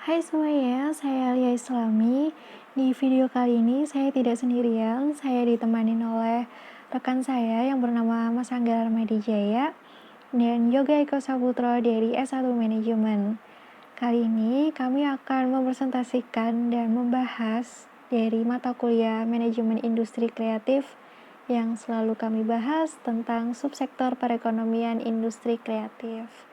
Hai semuanya, saya Lia Islami. Di video kali ini saya tidak sendirian, saya ditemani oleh rekan saya yang bernama Mas Angga Armadijaya dan Yoga Eko Saputro dari S1 Manajemen. Kali ini kami akan mempresentasikan dan membahas dari mata kuliah Manajemen Industri Kreatif yang selalu kami bahas tentang subsektor perekonomian industri kreatif.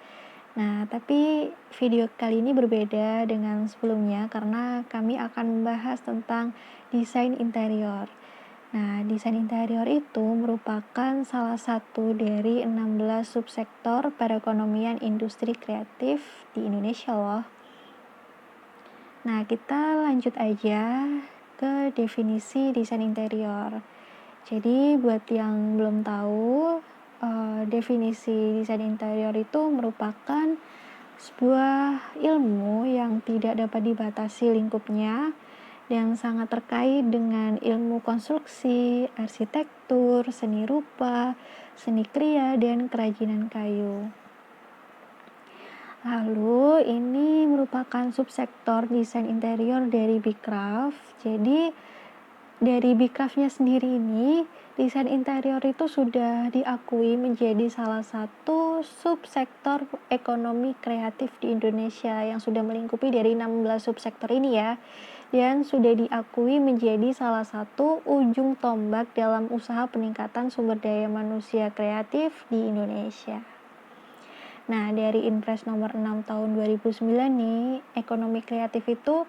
Nah, tapi video kali ini berbeda dengan sebelumnya karena kami akan membahas tentang desain interior. Nah, desain interior itu merupakan salah satu dari 16 subsektor perekonomian industri kreatif di Indonesia loh. Nah, kita lanjut aja ke definisi desain interior. Jadi, buat yang belum tahu, definisi desain interior itu merupakan sebuah ilmu yang tidak dapat dibatasi lingkupnya yang sangat terkait dengan ilmu konstruksi, arsitektur, seni rupa, seni kriya, dan kerajinan kayu. Lalu ini merupakan subsektor desain interior dari Beecraft. Jadi dari Beecraft-nya sendiri ini, desain interior itu sudah diakui menjadi salah satu subsektor ekonomi kreatif di Indonesia yang sudah melingkupi dari 16 subsektor ini ya. Dan sudah diakui menjadi salah satu ujung tombak dalam usaha peningkatan sumber daya manusia kreatif di Indonesia. Nah, dari Inpres nomor 6 tahun 2009 nih, ekonomi kreatif itu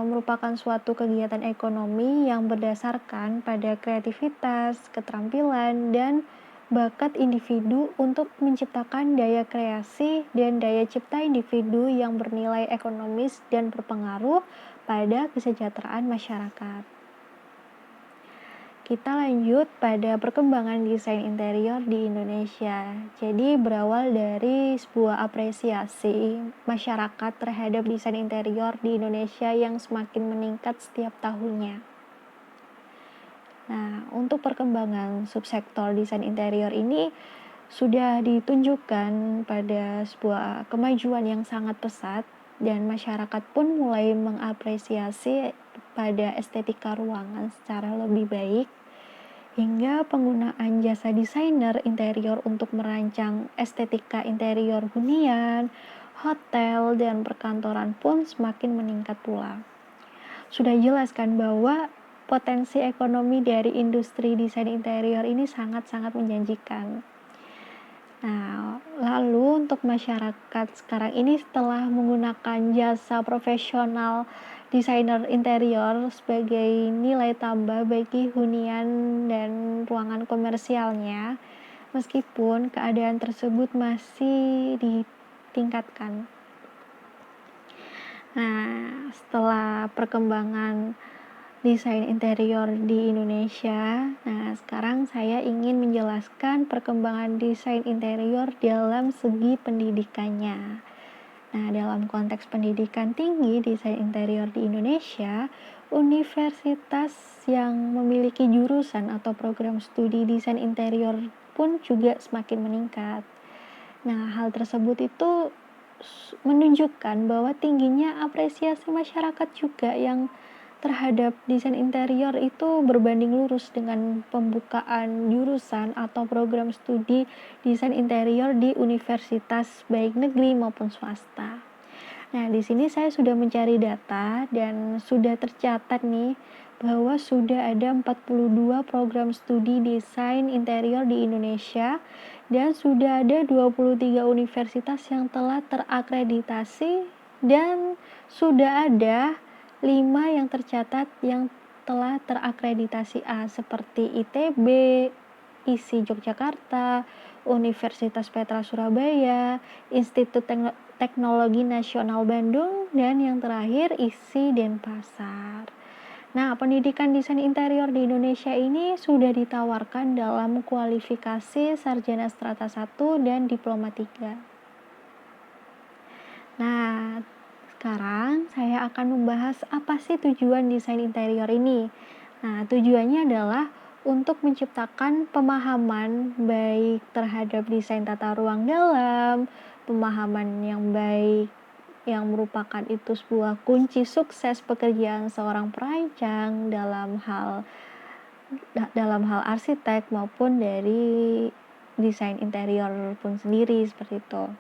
merupakan suatu kegiatan ekonomi yang berdasarkan pada kreativitas, keterampilan, dan bakat individu untuk menciptakan daya kreasi dan daya cipta individu yang bernilai ekonomis dan berpengaruh pada kesejahteraan masyarakat. Kita lanjut pada perkembangan desain interior di Indonesia. Jadi berawal dari sebuah apresiasi masyarakat terhadap desain interior di Indonesia yang semakin meningkat setiap tahunnya. Nah, untuk perkembangan subsektor desain interior ini sudah ditunjukkan pada sebuah kemajuan yang sangat pesat dan masyarakat pun mulai mengapresiasi pada estetika ruangan secara lebih baik, hingga penggunaan jasa desainer interior untuk merancang estetika interior hunian, hotel, dan perkantoran pun semakin meningkat pula. Sudah jelas kan bahwa potensi ekonomi dari industri desain interior ini sangat-sangat menjanjikan. Nah, lalu untuk masyarakat sekarang ini setelah menggunakan jasa profesional desainer interior sebagai nilai tambah bagi hunian dan ruangan komersialnya, meskipun keadaan tersebut masih ditingkatkan. Nah, setelah perkembangan desain interior di Indonesia, nah sekarang saya ingin menjelaskan perkembangan desain interior dalam segi pendidikannya. Nah, dalam konteks pendidikan tinggi desain interior di Indonesia, universitas yang memiliki jurusan atau program studi desain interior pun juga semakin meningkat. Nah, hal tersebut itu menunjukkan bahwa tingginya apresiasi masyarakat juga yang terhadap desain interior itu berbanding lurus dengan pembukaan jurusan atau program studi desain interior di universitas baik negeri maupun swasta. Nah, di sini saya sudah mencari data dan sudah tercatat nih bahwa sudah ada 42 program studi desain interior di Indonesia dan sudah ada 23 universitas yang telah terakreditasi dan sudah ada 5 yang tercatat yang telah terakreditasi A seperti ITB, ISI Yogyakarta, Universitas Petra Surabaya, Institut Teknologi Nasional Bandung, dan yang terakhir ISI Denpasar. Nah, pendidikan desain interior di Indonesia ini sudah ditawarkan dalam kualifikasi sarjana strata 1 dan diploma 3. Nah, sekarang saya akan membahas apa sih tujuan desain interior ini. Nah, tujuannya adalah untuk menciptakan pemahaman baik terhadap desain tata ruang dalam, pemahaman yang baik yang merupakan itu sebuah kunci sukses pekerjaan seorang perancang dalam hal arsitek maupun dari desain interior pun sendiri seperti itu.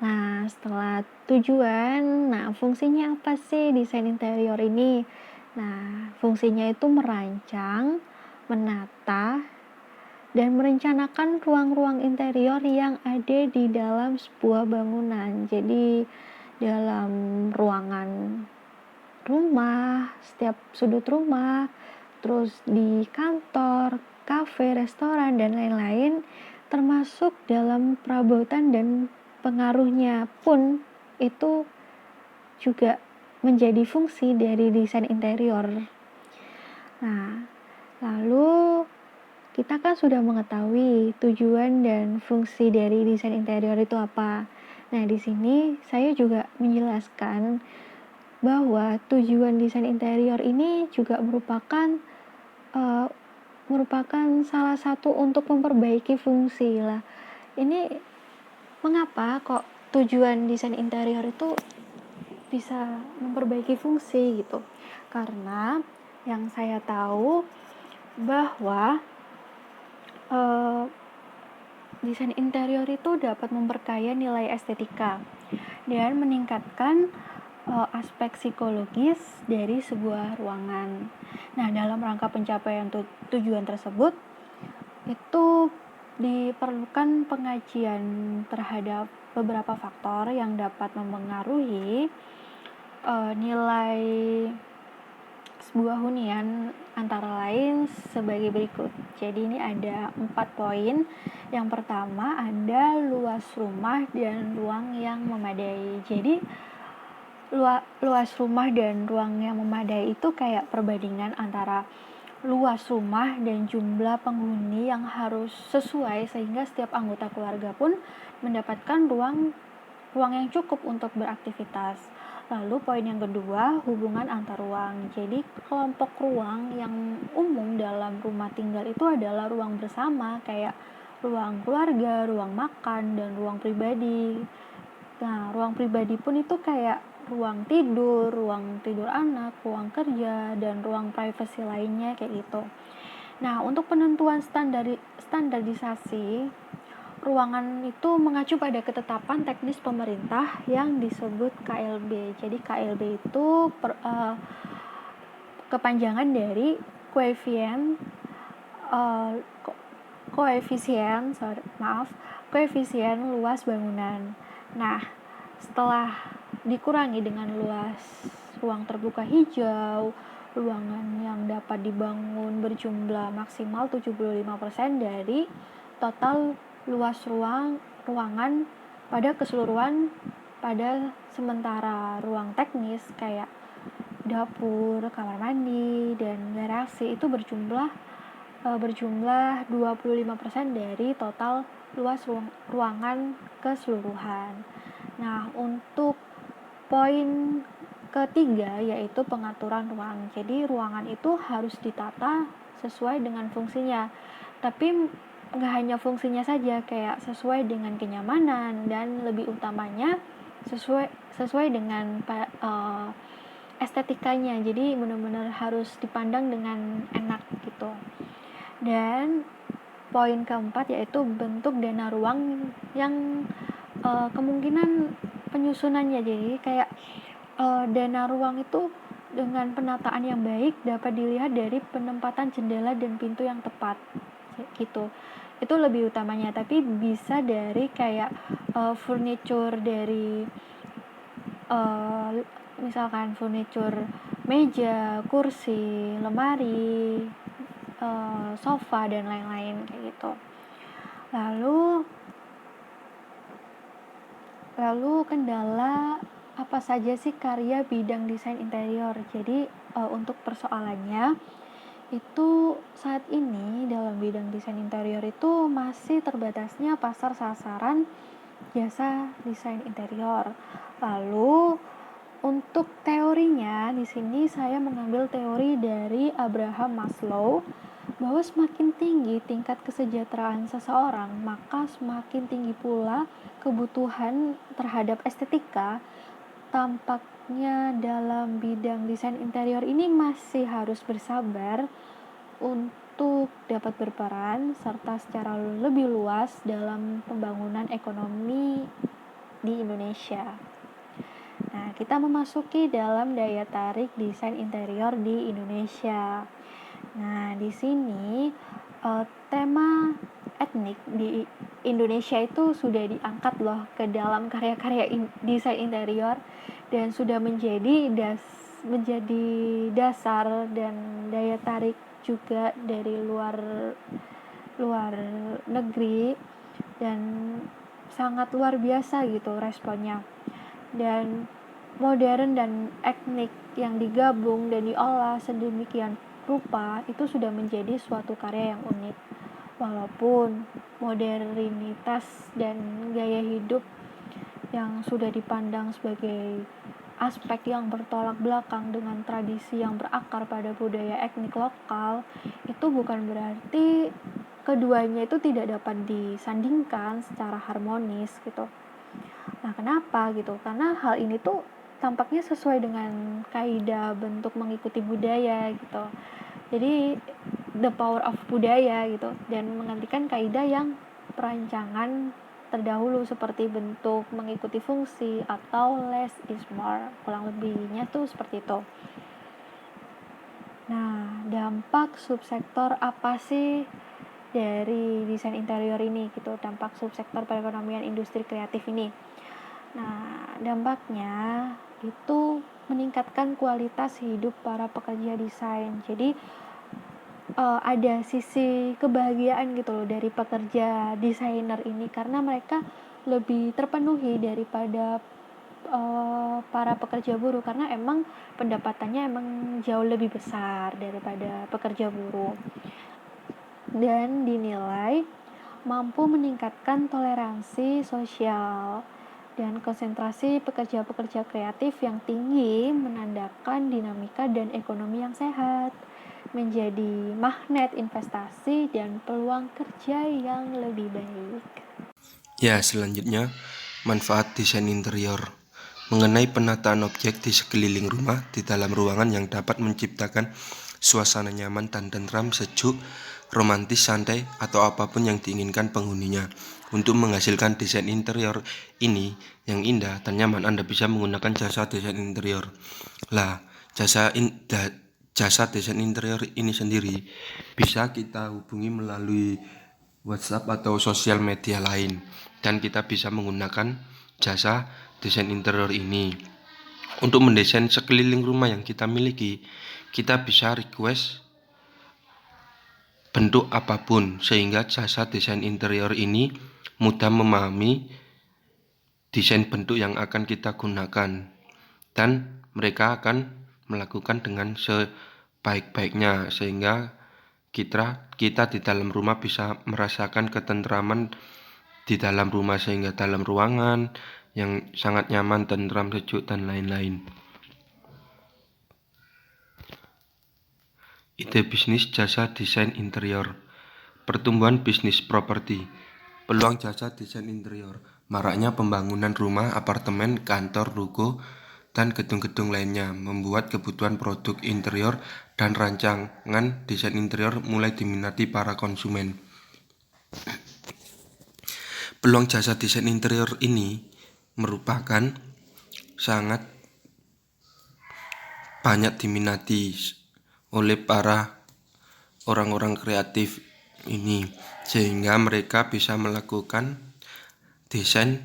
Nah, setelah tujuan, fungsinya apa sih desain interior ini? Nah, fungsinya itu merancang, menata, dan merencanakan ruang-ruang interior yang ada di dalam sebuah bangunan. Jadi, dalam ruangan rumah, setiap sudut rumah, terus di kantor, kafe, restoran, dan lain-lain, termasuk dalam perabotan dan pengaruhnya pun itu juga menjadi fungsi dari desain interior. Nah, lalu kita kan sudah mengetahui tujuan dan fungsi dari desain interior itu apa. Nah, di sini saya juga menjelaskan bahwa tujuan desain interior ini juga merupakan salah satu untuk memperbaiki fungsi lah. Ini mengapa kok tujuan desain interior itu bisa memperbaiki fungsi gitu? Karena yang saya tahu bahwa desain interior itu dapat memperkaya nilai estetika dan meningkatkan aspek psikologis dari sebuah ruangan. Nah, dalam rangka pencapaian tujuan tersebut itu diperlukan pengajian terhadap beberapa faktor yang dapat mempengaruhi nilai sebuah hunian, antara lain sebagai berikut. Jadi ini ada 4 poin. Yang pertama ada luas rumah dan ruang yang memadai. Jadi luas rumah dan ruang yang memadai itu kayak perbandingan antara luas rumah dan jumlah penghuni yang harus sesuai sehingga setiap anggota keluarga pun mendapatkan ruang yang cukup untuk beraktivitas. Lalu poin yang kedua, hubungan antar ruang. Jadi kelompok ruang yang umum dalam rumah tinggal itu adalah ruang bersama kayak ruang keluarga, ruang makan, dan ruang pribadi. Nah, ruang pribadi pun itu kayak ruang tidur anak, ruang kerja, dan ruang privasi lainnya kayak gitu. Nah, untuk penentuan standarisasi ruangan itu mengacu pada ketetapan teknis pemerintah yang disebut KLB. Jadi KLB itu kepanjangan dari koefisien luas bangunan. Nah, setelah dikurangi dengan luas ruang terbuka hijau, ruangan yang dapat dibangun berjumlah maksimal 75% dari total luas ruangan pada keseluruhan, pada sementara ruang teknis kayak dapur, kamar mandi, dan garasi itu berjumlah 25% dari total luas ruangan keseluruhan. Nah, untuk poin ketiga yaitu pengaturan ruang. Jadi ruangan itu harus ditata sesuai dengan fungsinya. Tapi nggak hanya fungsinya saja, kayak sesuai dengan kenyamanan dan lebih utamanya sesuai dengan estetikanya. Jadi benar-benar harus dipandang dengan enak gitu. Dan poin keempat yaitu bentuk dana ruang yang kemungkinan penyusunannya. Jadi kayak dana ruang itu dengan penataan yang baik dapat dilihat dari penempatan jendela dan pintu yang tepat gitu. Itu lebih utamanya, tapi bisa dari kayak furniture dari misalkan furniture meja, kursi, lemari, sofa, dan lain-lain kayak gitu. Lalu kendala apa saja sih karya bidang desain interior? Jadi untuk persoalannya itu saat ini dalam bidang desain interior itu masih terbatasnya pasar sasaran jasa desain interior. Lalu untuk teorinya di sini saya mengambil teori dari Abraham Maslow bahwa semakin tinggi tingkat kesejahteraan seseorang, maka semakin tinggi pula kebutuhan terhadap estetika. Tampaknya dalam bidang desain interior ini masih harus bersabar untuk dapat berperan serta secara lebih luas dalam pembangunan ekonomi di Indonesia. Nah, kita memasuki dalam daya tarik desain interior di Indonesia. Nah, di sini tema etnik di Indonesia itu sudah diangkat loh ke dalam karya-karya desain interior dan sudah menjadi dasar dan daya tarik juga dari luar negeri, dan sangat luar biasa gitu responnya. Dan modern dan etnik yang digabung dan diolah sedemikian rupa itu sudah menjadi suatu karya yang unik. Walaupun modernitas dan gaya hidup yang sudah dipandang sebagai aspek yang bertolak belakang dengan tradisi yang berakar pada budaya etnik lokal, itu bukan berarti keduanya itu tidak dapat disandingkan secara harmonis gitu. Nah, kenapa gitu? Karena hal ini tuh tampaknya sesuai dengan kaidah bentuk mengikuti budaya gitu. Jadi the power of budaya gitu, dan menggantikan kaidah yang perancangan terdahulu seperti bentuk mengikuti fungsi atau less is more, kurang lebihnya tuh seperti itu. Nah, dampak subsektor apa sih dari desain interior ini gitu, dampak subsektor perekonomian industri kreatif ini? Nah, dampaknya itu meningkatkan kualitas hidup para pekerja desain. Jadi ada sisi kebahagiaan gitu loh dari pekerja desainer ini, karena mereka lebih terpenuhi daripada para pekerja buruh, karena emang pendapatannya emang jauh lebih besar daripada pekerja buruh, dan dinilai mampu meningkatkan toleransi sosial dan konsentrasi pekerja-pekerja kreatif yang tinggi, menandakan dinamika dan ekonomi yang sehat, menjadi magnet investasi dan peluang kerja yang lebih baik. Ya, selanjutnya manfaat desain interior. Mengenai penataan objek di sekeliling rumah di dalam ruangan yang dapat menciptakan suasana nyaman dan tentram, sejuk, romantis, santai, atau apapun yang diinginkan penghuninya. Untuk menghasilkan desain interior ini yang indah dan nyaman, Anda bisa menggunakan jasa desain interior. Lah, jasa desain interior ini sendiri bisa kita hubungi melalui WhatsApp atau sosial media lain, dan kita bisa menggunakan jasa desain interior ini untuk mendesain sekeliling rumah yang kita miliki. Kita bisa request bentuk apapun, sehingga jasa desain interior ini mudah memahami desain bentuk yang akan kita gunakan, dan mereka akan melakukan dengan sebaik-baiknya, sehingga kita di dalam rumah bisa merasakan ketentraman di dalam rumah, sehingga dalam ruangan yang sangat nyaman, tentram, sejuk, dan lain-lain. Ide bisnis jasa desain interior. Pertumbuhan bisnis properti. Peluang jasa desain interior. Maraknya pembangunan rumah, apartemen, kantor, ruko, dan gedung-gedung lainnya membuat kebutuhan produk interior dan rancangan desain interior mulai diminati para konsumen. Peluang jasa desain interior ini merupakan sangat banyak diminati oleh para orang-orang kreatif ini, sehingga mereka bisa melakukan desain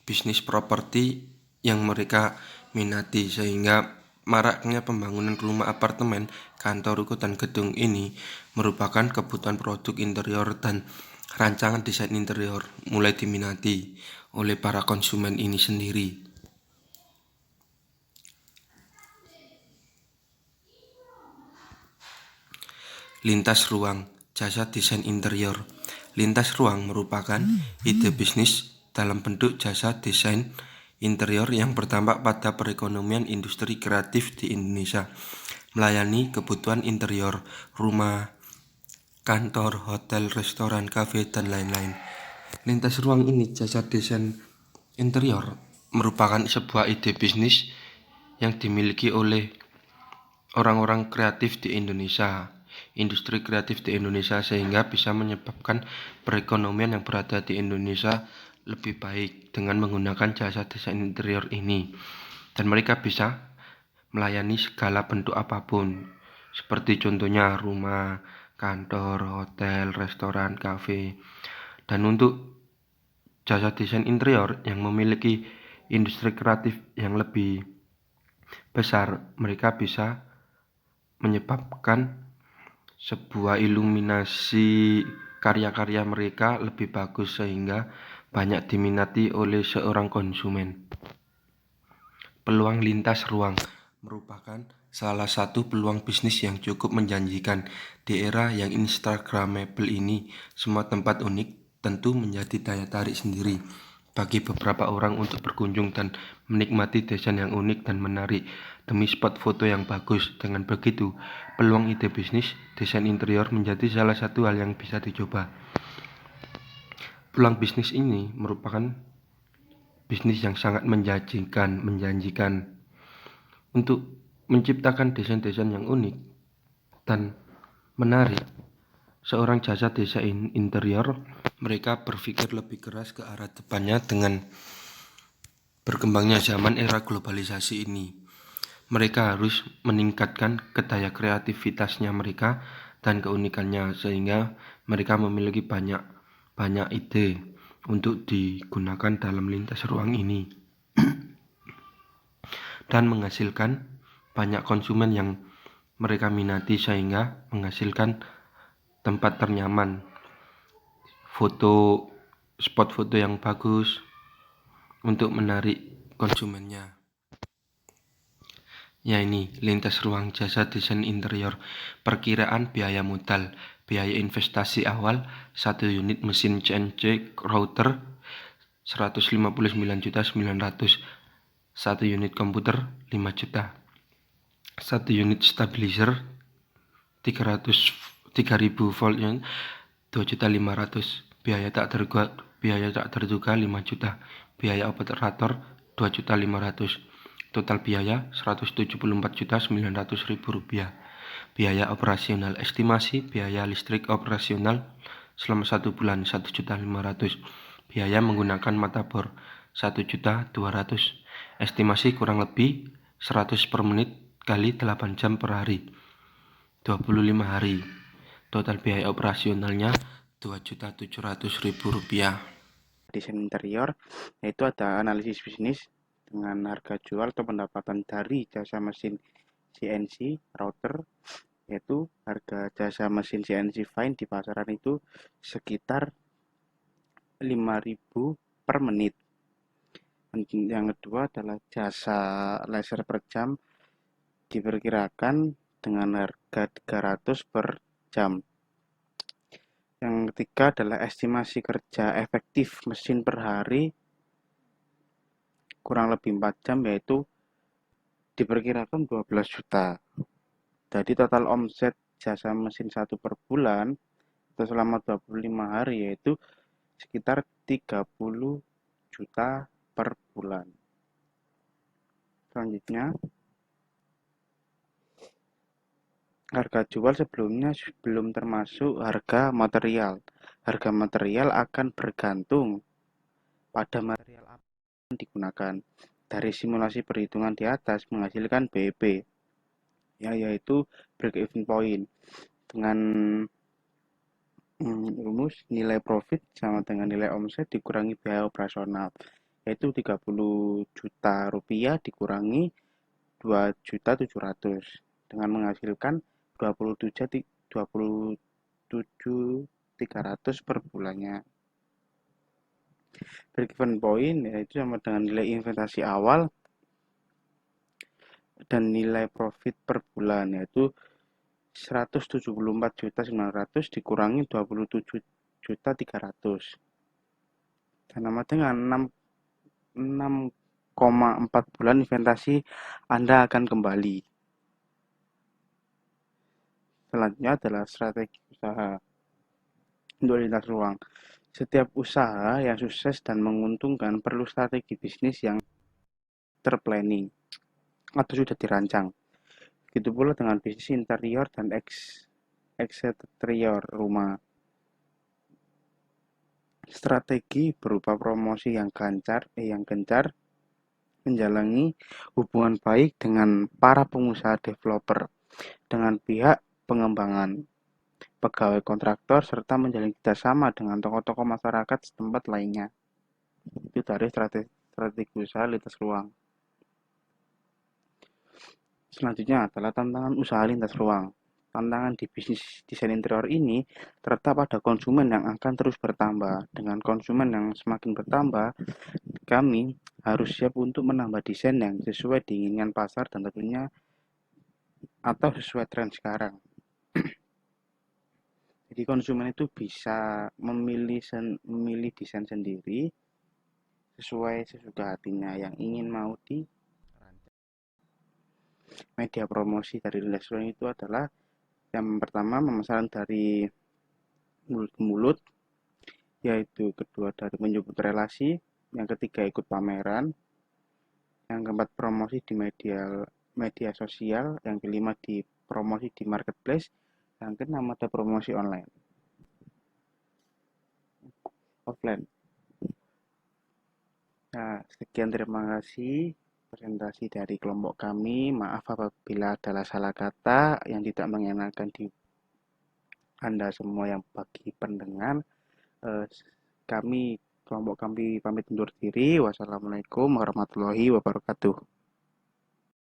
bisnis properti yang mereka minati, sehingga maraknya pembangunan rumah, apartemen, kantor, ruko, dan gedung ini merupakan kebutuhan produk interior dan rancangan desain interior mulai diminati oleh para konsumen ini sendiri. Lintas ruang, jasa desain interior. Lintas ruang merupakan ide bisnis dalam bentuk jasa desain interior yang berdampak pada perekonomian industri kreatif di Indonesia, melayani kebutuhan interior rumah, kantor, hotel, restoran, kafe, dan lain-lain. Lintas ruang ini jasa desain interior merupakan sebuah ide bisnis yang dimiliki oleh orang-orang kreatif di Indonesia, industri kreatif di Indonesia, sehingga bisa menyebabkan perekonomian yang berada di Indonesia lebih baik dengan menggunakan jasa desain interior ini. Dan mereka bisa melayani segala bentuk apapun, seperti contohnya rumah, kantor, hotel, restoran, kafe. Dan untuk jasa desain interior yang memiliki industri kreatif yang lebih besar, mereka bisa menyebabkan sebuah iluminasi karya-karya mereka lebih bagus sehingga banyak diminati oleh seorang konsumen. Peluang lintas ruang merupakan salah satu peluang bisnis yang cukup menjanjikan. Di era yang instagramable ini, semua tempat unik tentu menjadi daya tarik sendiri bagi beberapa orang untuk berkunjung dan menikmati desain yang unik dan menarik demi spot foto yang bagus. Dengan begitu, peluang ide bisnis desain interior menjadi salah satu hal yang bisa dicoba. Peluang bisnis ini merupakan bisnis yang sangat menjanjikan untuk menciptakan desain-desain yang unik dan menarik. Seorang jasa desain interior, mereka berpikir lebih keras ke arah depannya dengan berkembangnya zaman era globalisasi ini. Mereka harus meningkatkan daya kreativitasnya mereka dan keunikannya sehingga mereka memiliki banyak ide untuk digunakan dalam lintas ruang ini dan menghasilkan banyak konsumen yang mereka minati sehingga menghasilkan tempat ternyaman, spot foto yang bagus untuk menarik konsumennya. Ya, ini lintas ruang jasa desain interior. Perkiraan biaya modal, biaya investasi awal 1 unit mesin CNC router 159.900.000, 1 unit komputer 5 juta, 1 unit stabilizer 3000 volt yang 2.500.000, biaya tak terduga 5 juta, biaya operator 2.500.000, total biaya 174.900.000 rupiah. Biaya operasional estimasi biaya listrik operasional selama 1 bulan 1.500.000, biaya menggunakan mata bor 1.200.000, estimasi kurang lebih 100 per menit kali 8 jam per hari, 25 hari. Total biaya operasionalnya 2.700.000 rupiah. Desain interior, yaitu ada analisis bisnis dengan harga jual atau pendapatan dari jasa mesin CNC router, yaitu harga jasa mesin CNC Fine di pasaran itu sekitar 5.000 per menit. Yang kedua adalah jasa laser per jam, diperkirakan dengan harga 300 per jam. Yang ketiga adalah estimasi kerja efektif mesin per hari kurang lebih 4 jam, yaitu diperkirakan 12 juta. Jadi total omset jasa mesin 1 per bulan atau selama 25 hari yaitu sekitar 30 juta per bulan. Selanjutnya, harga jual sebelumnya belum termasuk harga material. Harga material akan bergantung pada material apa yang digunakan. Dari simulasi perhitungan di atas menghasilkan BEP, yaitu break even point, dengan rumus nilai profit sama dengan nilai omset dikurangi biaya operasional, yaitu 30 juta rupiah dikurangi 2.700.000 dengan menghasilkan 27.300 per bulannya. Break even point yaitu sama dengan nilai investasi awal dan nilai profit per bulan, yaitu 174.900 dikurangi 27.300 dan sama dengan 6,4 bulan investasi Anda akan kembali. Selanjutnya adalah strategi usaha. Untuk lintas ruang, setiap usaha yang sukses dan menguntungkan perlu strategi bisnis yang terplanning atau sudah dirancang. Begitu pula dengan bisnis interior dan eksterior rumah. Strategi berupa promosi yang gencar, menjalani hubungan baik dengan para pengusaha developer, dengan pihak pengembangan, pegawai kontraktor, serta menjalin kerjasama dengan tokoh-tokoh masyarakat setempat lainnya. Itu dari strategi usaha lintas ruang. Selanjutnya adalah tantangan usaha lintas ruang. Tantangan di bisnis desain interior ini terletak pada konsumen yang akan terus bertambah. Dengan konsumen yang semakin bertambah, kami harus siap untuk menambah desain yang sesuai diinginkan pasar dan tentunya atau sesuai tren sekarang. Jadi konsumen itu bisa memilih desain sendiri sesuai sesuka hatinya yang ingin mau di media promosi dari lintas ruang itu adalah yang pertama memesan dari mulut ke mulut, yaitu kedua dari menyebut relasi, yang ketiga ikut pameran, yang keempat promosi di media sosial, yang kelima di promosi di marketplace, yang keenam ada promosi online offline. Nah, sekian terima kasih presentasi dari kelompok kami. Maaf apabila adalah salah kata yang tidak mengenakan di Anda semua yang bagi pendengar. Kelompok kami pamit undur diri. Wassalamualaikum warahmatullahi wabarakatuh.